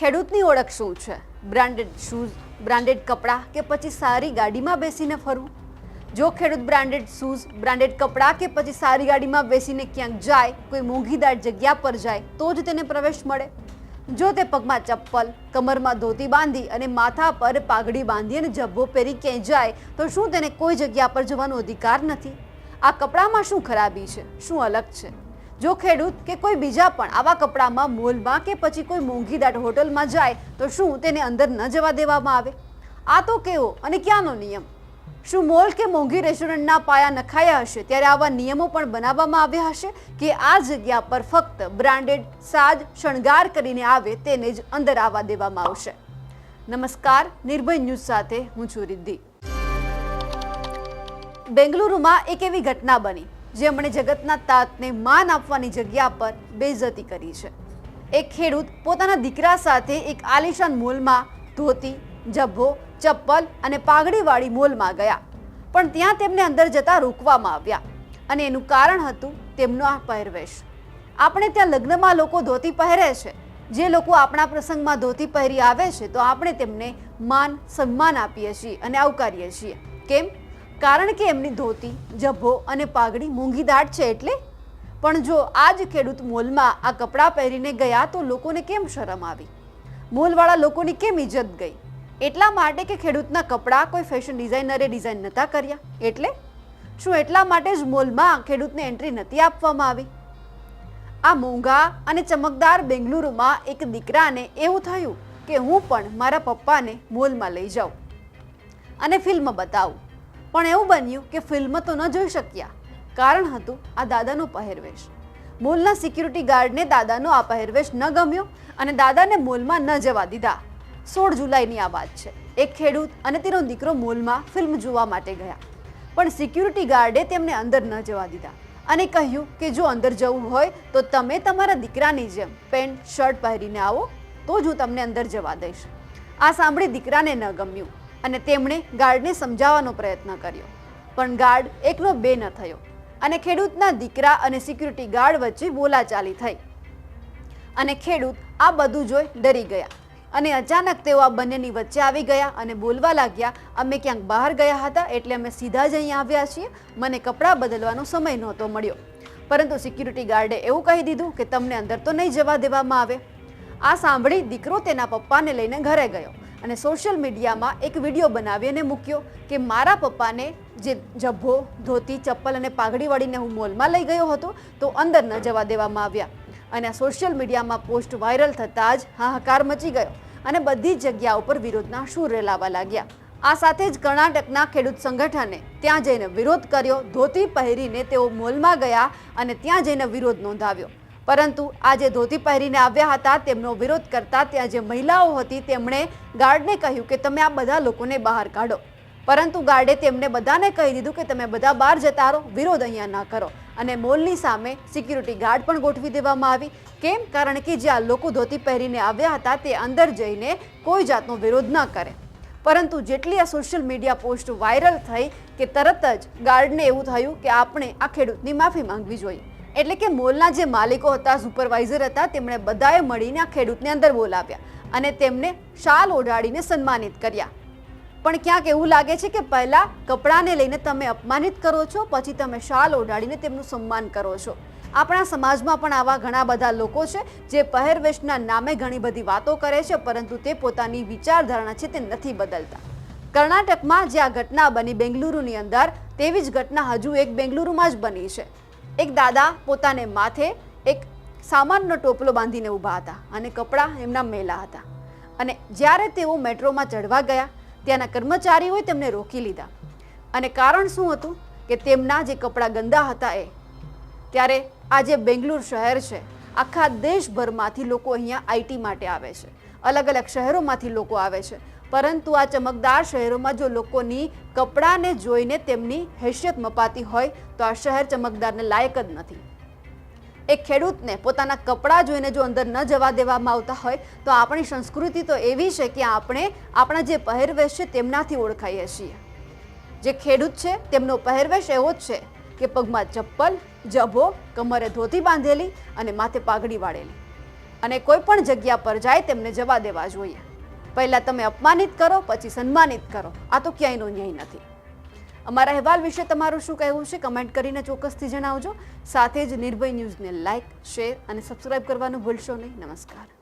ખેડૂતની ઓળખ શું છે? બ્રાન્ડેડ શૂઝ, બ્રાન્ડેડ કપડાં કે પછી સારી ગાડીમાં બેસીને ફરવું? જો ખેડૂત બ્રાન્ડેડ શૂઝ, બ્રાન્ડેડ કપડાં કે પછી સારી ગાડીમાં બેસીને ક્યાંક જાય, કોઈ મોંઘીદાર જગ્યા પર જાય તો જ તેને પ્રવેશ મળે. જો તે પગમાં ચપ્પલ, કમરમાં ધોતી બાંધી અને માથા પર પાઘડી બાંધી અને જબ્બો પહેરી ક્યાંય જાય તો શું તેને કોઈ જગ્યા પર જવાનો અધિકાર નથી? આ કપડામાં શું ખરાબી છે? શું અલગ છે? જો ખેડૂત કે કોઈ બીજા પણ આવા કપડામાં મોલમાં કે પછી કોઈ મોંઘીદાટ હોટલમાં જાય તો શું તેને અંદર ન જવા દેવામાં આવે? આ તો કેવો અને ક્યાંનો નિયમ? શું મોલ કે મોંઘી રેસ્ટોરન્ટના પાયા નખાયા હશે ત્યારે આવા નિયમો પણ બનાવવામાં આવ્યા હશે કે આ જગ્યા પર ફક્ત બ્રાન્ડેડ સાજ શણગાર કરીને આવે તેને જ અંદર આવવા દેવામાં આવશે? નમસ્કાર, નિર્ભય ન્યૂઝ સાથે હું છું રિદ્ધિ. બેંગલુરુમાં એક એવી ઘટના બની જેમણે જગતના તાતને માન આપવાની જગ્યા પર બેઇજ્જતી કરી છે. એક ખેડૂત પોતાના દીકરા સાથે એક આલિશાન મોલમાં ધોતી, જબ્બો, ચપ્પલ અને પાઘડીવાળી મોલમાં ગયા, પણ ત્યાં તેમને અંદર જતા રોકવામાં આવ્યા અને એનું કારણ હતું તેમનો આ પહેરવેશ. આપણે ત્યાં લગ્નમાં લોકો ધોતી પહેરે છે. જે લોકો આપણા પ્રસંગમાં ધોતી પહેરી આવે છે તો આપણે તેમને માન સન્માન આપીએ છીએ અને આવકારીએ છીએ. કેમ? કારણ કે એમની ધોતી, જબ્બો અને પાઘડી મોંઘીદાટ છે એટલે. પણ જો આ જ ખેડૂત મોલમાં આ કપડાં પહેરીને ગયા તો લોકોને કેમ શરમ આવી? મોલવાળા લોકોની કેમ ઇજ્જત ગઈ? એટલા માટે કે ખેડૂતના કપડાં કોઈ ફેશન ડિઝાઇનરે ડિઝાઇન નહોતા કર્યા એટલે? શું એટલા માટે જ મોલમાં ખેડૂતને એન્ટ્રી નથી આપવામાં આવી? આ મોંઘા અને ચમકદાર બેંગલુરુમાં એક દીકરાને એવું થયું કે હું પણ મારા પપ્પાને મોલમાં લઈ જાઉં અને ફિલ્મ બતાવું. પણ એવું બન્યું કે ફિલ્મ તો ન જોઈ શક્યા. કારણ હતું આ દાદાનો પહેરવેશ. મોલના સિક્યુરિટી ગાર્ડને દાદાનો આ પહેરવેશ ન ગમ્યો અને દાદાને મોલમાં ન જવા દીધા. 16 જુલાઈની આ વાત છે. એક ખેડૂત અને તેનો દીકરો મોલમાં ફિલ્મ જોવા માટે ગયા, પણ સિક્યુરિટી ગાર્ડે તેમને અંદર ન જવા દીધા અને કહ્યું કે જો અંદર જવું હોય તો તમે તમારા દીકરાની જેમ પેન્ટ શર્ટ પહેરીને આવો તો જ હું તમને અંદર જવા દઈશ. આ સાંભળી દીકરાને ન ગમ્યું અને તેમણે ગાર્ડને સમજાવવાનો પ્રયત્ન કર્યો, પણ ગાર્ડ એકનો બે ન થયો અને ખેડૂતના દીકરા અને સિક્યુરિટી ગાર્ડ વચ્ચે બોલાચાલી થઈ અને ખેડૂત આ બધું જોઈ ડરી ગયા અને અચાનક તેઓ આ બંનેની વચ્ચે આવી ગયા અને બોલવા લાગ્યા, અમે ક્યાંક બહાર ગયા હતા એટલે અમે સીધા જ અહીં આવ્યા છીએ. મને કપડાં બદલવાનો સમય નહોતો મળ્યો. પરંતુ સિક્યુરિટી ગાર્ડે એવું કહી દીધું કે તમને અંદર તો નહીં જવા દેવામાં આવે. આ સાંભળી દીકરો તેના પપ્પાને લઈને ઘરે ગયો અને સોશિયલ મીડિયામાં એક વિડીયો બનાવી અને મૂક્યો કે મારા પપ્પાને જે જબ્બો, ધોતી, ચપ્પલ અને પાઘડી વાળીને હું મોલમાં લઈ ગયો હતો તો અંદર ન જવા દેવામાં આવ્યા. અને આ સોશિયલ મીડિયામાં પોસ્ટ વાયરલ થતાં જ હાહાકાર મચી ગયો અને બધી જગ્યા ઉપર વિરોધના સૂર રેલાવા લાગ્યા. આ સાથે જ કર્ણાટકના ખેડૂત સંગઠને ત્યાં જઈને વિરોધ કર્યો. ધોતી પહેરીને તેઓ મોલમાં ગયા અને ત્યાં જઈને વિરોધ નોંધાવ્યો. પરંતુ આ જે ધોતી પહેરીને આવ્યા હતા તેમનો વિરોધ કરતા ત્યાં જે મહિલાઓ હતી તેમણે ગાર્ડને કહ્યું કે તમે આ બધા લોકોને બહાર કાઢો. પરંતુ ગાર્ડે તેમને બધાને કહી દીધું કે તમે બધા બહાર જતા રહો, વિરોધ અહીંયા ના કરો. અને મોલની સામે સિક્યુરિટી ગાર્ડ પણ ગોઠવી દેવામાં આવી. કેમ? કારણ કે જે આ લોકો ધોતી પહેરીને આવ્યા હતા તે અંદર જઈને કોઈ જાતનો વિરોધ ન કરે. પરંતુ જેટલી આ સોશિયલ મીડિયા પોસ્ટ વાયરલ થઈ કે તરત જ ગાર્ડને એવું થયું કે આપણે આ ખેડૂતની માફી માંગવી જોઈએ. એટલે કે મોલના જે માલિકો હતા, સુપરવાઇઝર હતા, તેમણે બધાએ મળીને આ ખેડૂતને અંદર બોલાવ્યા અને તેમને શાલ ઓઢાડીને સન્માનિત કર્યા. પણ ક્યાંક એવું લાગે છે કે પહેલા કપડાને લઈને તમે અપમાનિત કરો છો, પછી તમે શાલ ઓઢાડીને તેમનું સન્માન કરો છો. આપણા સમાજમાં પણ આવા ઘણા બધા લોકો છે જે પહેરવેશના નામે ઘણી બધી વાતો કરે છે, પરંતુ તે પોતાની વિચારધારણા છે તે નથી બદલતા. કર્ણાટકમાં જે આ ઘટના બની બેંગલુરુની અંદર, તેવી જ ઘટના હજુ એક બેંગલુરુમાં જ બની છે. એક દાદા પોતાને માથે એક સામાનનો ટોપલો બાંધીને ઊભા હતા અને કપડાં એમના મેલા હતા અને જ્યારે તેઓ મેટ્રોમાં ચઢવા ગયા ત્યાંના કર્મચારીઓએ તેમને રોકી લીધા અને કારણ શું હતું કે તેમના જે કપડાં ગંદા હતા એ. ત્યારે આ જે બેંગલુરુ શહેર છે, આખા દેશભરમાંથી લોકો અહીંયા આઈટી માટે આવે છે, અલગ અલગ શહેરોમાંથી લોકો આવે છે. પરંતુ આ ચમકદાર શહેરોમાં જો લોકોની કપડાને જોઈને તેમની હેસિયત મપાતી હોય તો આ શહેર ચમકદારને લાયક જ નથી. એક ખેડૂતને પોતાના કપડાં જોઈને જો અંદર ન જવા દેવામાં આવતા હોય તો આપણી સંસ્કૃતિ તો એવી છે કે આપણે આપણા જે પહેરવેશ છે તેમનાથી ઓળખાઈએ છીએ. જે ખેડૂત છે તેમનો પહેરવેશ એવો જ છે કે પગમાં ચપ્પલ, જબ્બો, કમરે ધોતી બાંધેલી અને માથે પાઘડી વાળેલી. અને કોઈ પણ જગ્યા પર જાય તેમને જવા દેવા જોઈએ. પહેલા તમે અપમાનિત કરો, પછી સન્માનિત કરો. આ તો ક્યાંયનો ન્યાય નથી. અમારા અહેવાલ વિશે તમારું શું કહેવું છે કમેન્ટ કરીને ચોક્કસથી જણાવજો. સાથે જ નિર્ભય ન્યૂઝને લાઇક, શેર અને સબસ્ક્રાઇબ કરવાનું ભૂલશો નહીં. નમસ્કાર.